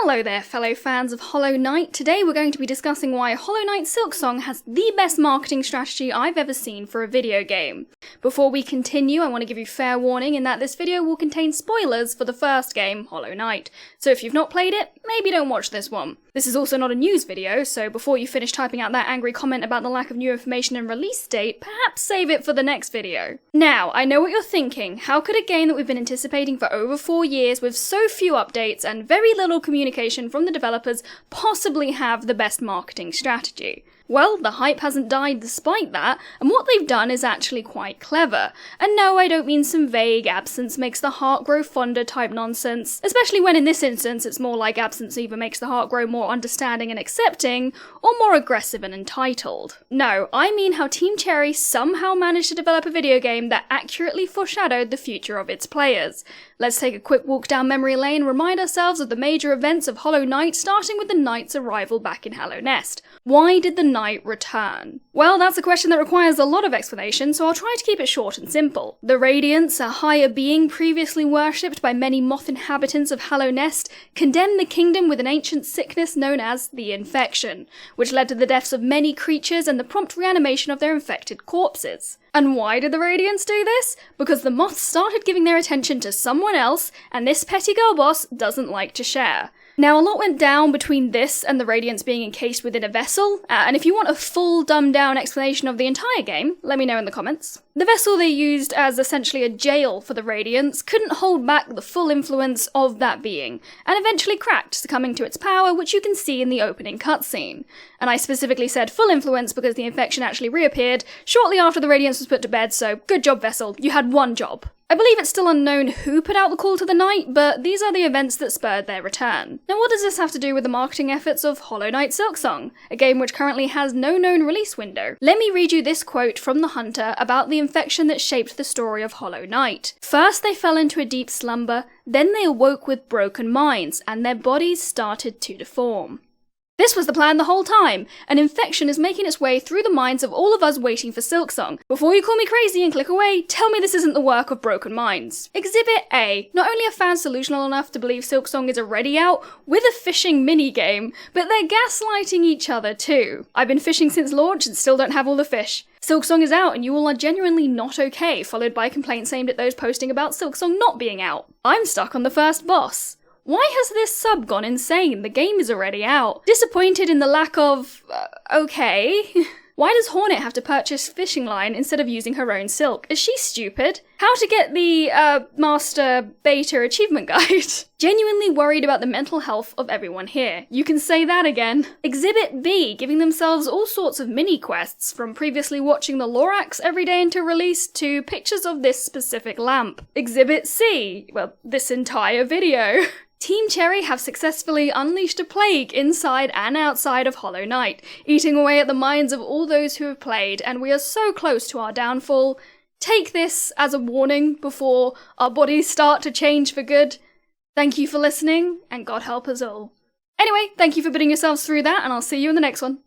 Hello there, fellow fans of Hollow Knight. Today we're going to be discussing why Hollow Knight Silksong has the best marketing strategy I've ever seen for a video game. Before we continue, I want to give you fair warning in that this video will contain spoilers for the first game, Hollow Knight. So if you've not played it, maybe don't watch this one. This is also not a news video, so before you finish typing out that angry comment about the lack of new information and release date, perhaps save it for the next video. Now, I know what you're thinking. How could a game that we've been anticipating for over 4 years with so few updates and very little communication from the developers possibly have the best marketing strategy? Well, the hype hasn't died despite that, and what they've done is actually quite clever. And no, I don't mean some vague absence makes the heart grow fonder type nonsense, especially when in this instance it's more like absence either makes the heart grow more understanding and accepting, or more aggressive and entitled. No, I mean how Team Cherry somehow managed to develop a video game that accurately foreshadowed the future of its players. Let's take a quick walk down memory lane and remind ourselves of the major events of Hollow Knight, starting with the Knight's arrival back in Hallow Nest. Why did the Knight return? Well, that's a question that requires a lot of explanation, so I'll try to keep it short and simple. The Radiance, a higher being previously worshipped by many moth inhabitants of Hallow Nest, condemned the kingdom with an ancient sickness known as the Infection, which led to the deaths of many creatures and the prompt reanimation of their infected corpses. And why did the Radiance do this? Because the moths started giving their attention to someone else, and this petty girl boss doesn't like to share. Now, a lot went down between this and the Radiance being encased within a vessel, and if you want a full dumbed-down explanation of the entire game, let me know in the comments. The vessel they used as essentially a jail for the Radiance couldn't hold back the full influence of that being, and eventually cracked, succumbing to its power, which you can see in the opening cutscene. And I specifically said full influence because the infection actually reappeared shortly after the Radiance was put to bed, so good job, Vessel, you had one job. I believe it's still unknown who put out the call to the Knight, but these are the events that spurred their return. Now, what does this have to do with the marketing efforts of Hollow Knight Silksong, a game which currently has no known release window? Let me read you this quote from the Hunter about the infection that shaped the story of Hollow Knight. "First they fell into a deep slumber, then they awoke with broken minds, and their bodies started to deform." This was the plan the whole time. An infection is making its way through the minds of all of us waiting for Silksong. Before you call me crazy and click away, tell me this isn't the work of broken minds. Exhibit A. Not only are fans delusional enough to believe Silksong is already out with a fishing minigame, but they're gaslighting each other too. I've been fishing since launch and still don't have all the fish. Silksong is out and you all are genuinely not okay, followed by complaints aimed at those posting about Silksong not being out. I'm stuck on the first boss. Why has this sub gone insane? The game is already out. Disappointed in the lack of... okay. Why does Hornet have to purchase fishing line instead of using her own silk? Is she stupid? How to get the, Master Beta Achievement Guide? Genuinely worried about the mental health of everyone here. You can say that again. Exhibit B, giving themselves all sorts of mini-quests, from previously watching the Lorax every day until release to pictures of this specific lamp. Exhibit C, well, this entire video. Team Cherry have successfully unleashed a plague inside and outside of Hollow Knight, eating away at the minds of all those who have played, and we are so close to our downfall. Take this as a warning before our bodies start to change for good. Thank you for listening, and God help us all. Anyway, thank you for putting yourselves through that, and I'll see you in the next one.